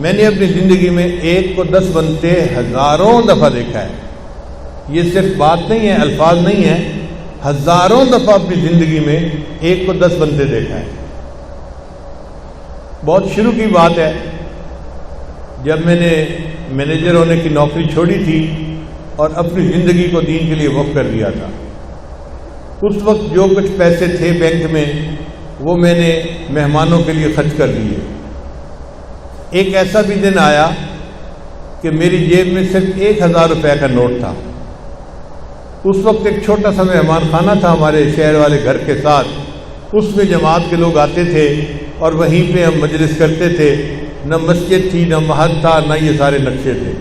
میں نے اپنی زندگی میں 1 کو 10 بنتے ہزاروں دفعہ دیکھا ہے. یہ صرف بات نہیں ہے، الفاظ نہیں ہے، ہزاروں دفعہ اپنی زندگی میں 1 کو 10 بنتے دیکھا ہے. بہت شروع کی بات ہے، جب میں نے مینیجر ہونے کی نوکری چھوڑی تھی اور اپنی زندگی کو دین کے لیے وقف کر دیا تھا. اس وقت جو کچھ پیسے تھے بینک میں وہ میں نے مہمانوں کے لیے خرچ کر دیے. ایک ایسا بھی دن آیا کہ میری جیب میں صرف 1000 روپے کا نوٹ تھا. اس وقت ایک چھوٹا سا مہمان خانہ تھا ہمارے شہر والے گھر کے ساتھ، اس میں جماعت کے لوگ آتے تھے اور وہیں پہ ہم مجلس کرتے تھے. نہ مسجد تھی، نہ محل تھا، نہ یہ سارے نقشے تھے.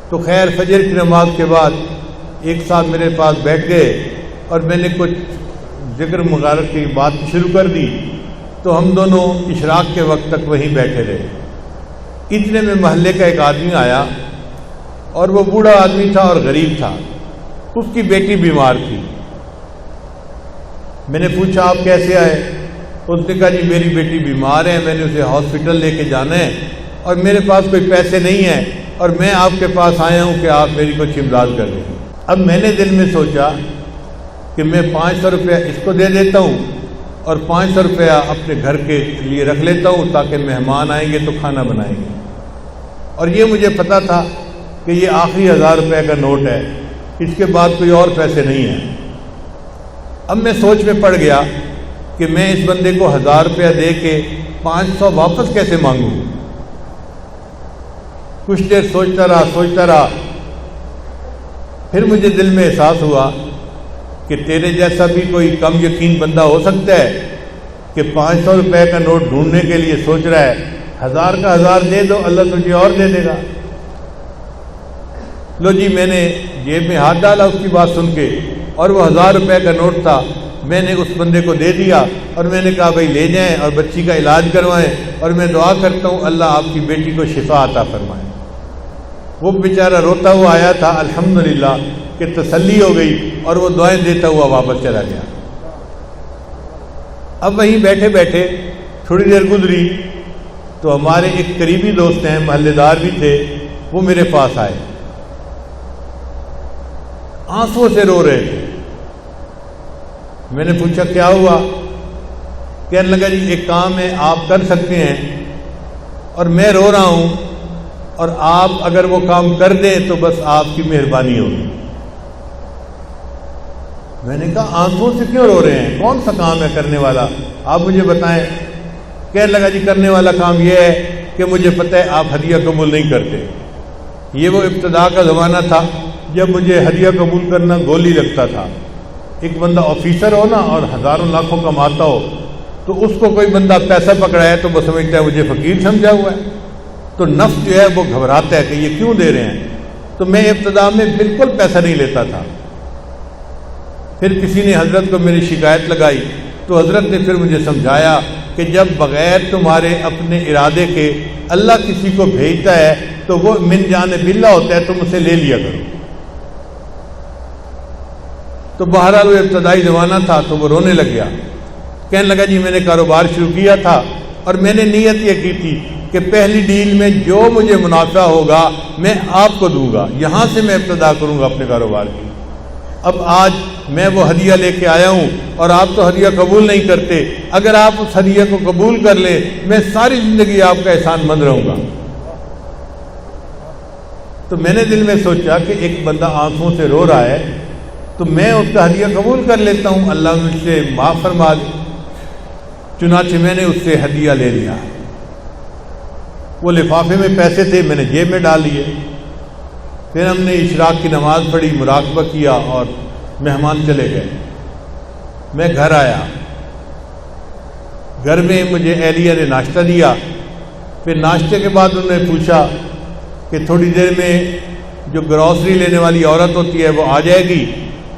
تو خیر فجر کی نماز کے بعد ایک ساتھ میرے پاس بیٹھ گئے اور میں نے کچھ ذکر مغارت کی بات شروع کر دی. تو ہم دونوں اشراق کے وقت تک وہیں بیٹھے رہے. اتنے میں محلے کا ایک آدمی آیا اور وہ بوڑھا آدمی تھا اور غریب تھا. اس کی بیٹی بیمار تھی. میں نے پوچھا آپ کیسے آئے؟ اس نے کہا جی میری بیٹی بیمار ہے، میں نے اسے ہاسپٹل لے کے جانا ہے اور میرے پاس کوئی پیسے نہیں ہیں اور میں آپ کے پاس آیا ہوں کہ آپ میری کچھ امداد کر دیں. اب میں نے دل میں سوچا کہ میں 500 روپیہ اس کو دے دیتا ہوں اور 500 روپیہ اپنے گھر کے لیے رکھ لیتا ہوں تاکہ مہمان آئیں گے تو کھانا بنائیں گے. اور یہ مجھے پتا تھا کہ یہ آخری 1000 روپے کا نوٹ ہے، اس کے بعد کوئی اور پیسے نہیں ہیں. اب میں سوچ میں پڑ گیا کہ میں اس بندے کو 1000 روپیہ دے کے 500 واپس کیسے مانگوں. کچھ دیر سوچتا رہا. پھر مجھے دل میں احساس ہوا کہ تیرے جیسا بھی کوئی کم یقین بندہ ہو سکتا ہے کہ 500 روپے کا نوٹ ڈھونڈنے کے لیے سوچ رہا ہے. 1000 کا 1000 دے دو، اللہ تجھے اور دے دے گا. لو جی میں نے جیب میں ہاتھ ڈالا اس کی بات سن کے اور وہ 1000 روپے کا نوٹ تھا. میں نے اس بندے کو دے دیا اور میں نے کہا بھائی لے جائیں اور بچی کا علاج کروائیں اور میں دعا کرتا ہوں اللہ آپ کی بیٹی کو شفا عطا فرمائے. وہ بیچارہ روتا ہوا آیا تھا، الحمدللہ کہ تسلی ہو گئی اور وہ دعائیں دیتا ہوا واپس چلا گیا. اب وہیں بیٹھے بیٹھے تھوڑی دیر گزری تو ہمارے ایک قریبی دوست ہیں، محلے دار بھی تھے، وہ میرے پاس آئے، آنسوں سے رو رہے تھے. میں نے پوچھا کیا ہوا؟ کہنے لگا جی ایک کام ہے آپ کر سکتے ہیں اور میں رو رہا ہوں اور آپ اگر وہ کام کر دیں تو بس آپ کی مہربانی ہوگی. میں نے کہا آنسوں سے کیوں رو رہے ہیں؟ کون سا کام ہے کرنے والا؟ آپ مجھے بتائیں. کہنے لگا جی کرنے والا کام یہ ہے کہ مجھے پتہ ہے آپ ہدیہ قبول نہیں کرتے. یہ وہ ابتدا کا زمانہ تھا جب مجھے ہدیہ قبول کرنا گولی لگتا تھا. ایک بندہ آفیسر ہو نا اور ہزاروں لاکھوں کماتا ہو تو اس کو کوئی بندہ پیسہ پکڑائے تو وہ سمجھتا ہے مجھے فقیر سمجھا ہوا ہے. تو نفس جو ہے وہ گھبراتا ہے کہ یہ کیوں دے رہے ہیں. تو میں ابتدا میں بالکل پیسہ نہیں لیتا تھا. پھر کسی نے حضرت کو میری شکایت لگائی تو حضرت نے پھر مجھے سمجھایا کہ جب بغیر تمہارے اپنے ارادے کے اللہ کسی کو بھیجتا ہے تو وہ من جانب اللہ ہوتا ہے، تم اسے لے لیا کرو. تو بہرحال وہ ابتدائی زمانہ تھا تو وہ رونے لگ گیا. کہنے لگا جی میں نے کاروبار شروع کیا تھا اور میں نے نیت یہ کی تھی کہ پہلی ڈیل میں جو مجھے منافع ہوگا میں آپ کو دوں گا، یہاں سے میں ابتدا کروں گا اپنے کاروبار کی. اب آج میں وہ ہدیہ لے کے آیا ہوں اور آپ تو ہدیہ قبول نہیں کرتے. اگر آپ اس ہدیہ کو قبول کر لیں میں ساری زندگی آپ کا احسان مند رہوں گا. تو میں نے دل میں سوچا کہ ایک بندہ آنکھوں سے رو رہا ہے تو میں اس کا ہدیہ قبول کر لیتا ہوں، اللہ مجھ سے معاف فرما دے. چنانچہ میں نے اس سے ہدیہ لے لیا. وہ لفافے میں پیسے تھے، میں نے جیب میں ڈال لیے. پھر ہم نے اشراق کی نماز پڑھی، مراقبہ کیا اور مہمان چلے گئے. میں گھر آیا، گھر میں مجھے اہلیہ نے ناشتہ دیا. پھر ناشتے کے بعد انہوں نے پوچھا کہ تھوڑی دیر میں جو گروسری لینے والی عورت ہوتی ہے وہ آ جائے گی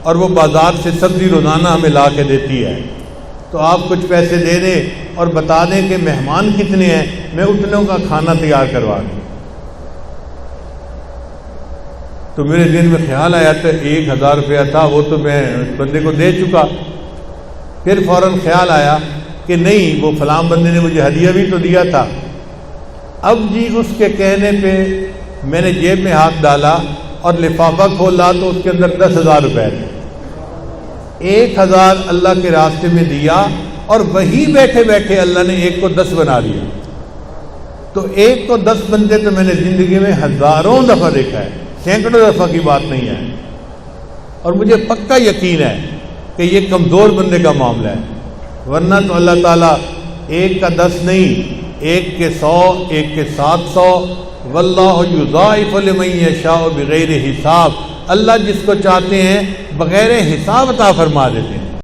اور وہ بازار سے سبزی روزانہ ہمیں لا کے دیتی ہے، تو آپ کچھ پیسے دے دیں اور بتا دیں کہ مہمان کتنے ہیں، میں اتنوں کا کھانا تیار کروا دوں. تو میرے دل میں خیال آیا تھا 1000 روپیہ تھا وہ تو میں اس بندے کو دے چکا. پھر فوراً خیال آیا کہ نہیں، وہ فلاں بندے نے مجھے ہدیہ بھی تو دیا تھا. اب جی اس کے کہنے پہ میں نے جیب میں ہاتھ ڈالا اور لفافہ کھولا تو اس کے اندر 10,000 روپے تھے. 1,000 اللہ کے راستے میں دیا اور وہی بیٹھے بیٹھے اللہ نے ایک کو 10 بنا دیا. تو ایک کو 10 بنتے تو میں نے زندگی میں ہزاروں دفعہ دیکھا ہے، سینکڑوں دفعہ کی بات نہیں ہے. اور مجھے پکا یقین ہے کہ یہ کمزور بندے کا معاملہ ہے، ورنہ تو اللہ تعالیٰ ایک کا 10 نہیں، ایک کے 100، ایک کے 700. واللہ یضاعف لمن یشاء بغیر حساب. اللہ جس کو چاہتے ہیں بغیر حساب عطا فرما دیتے ہیں.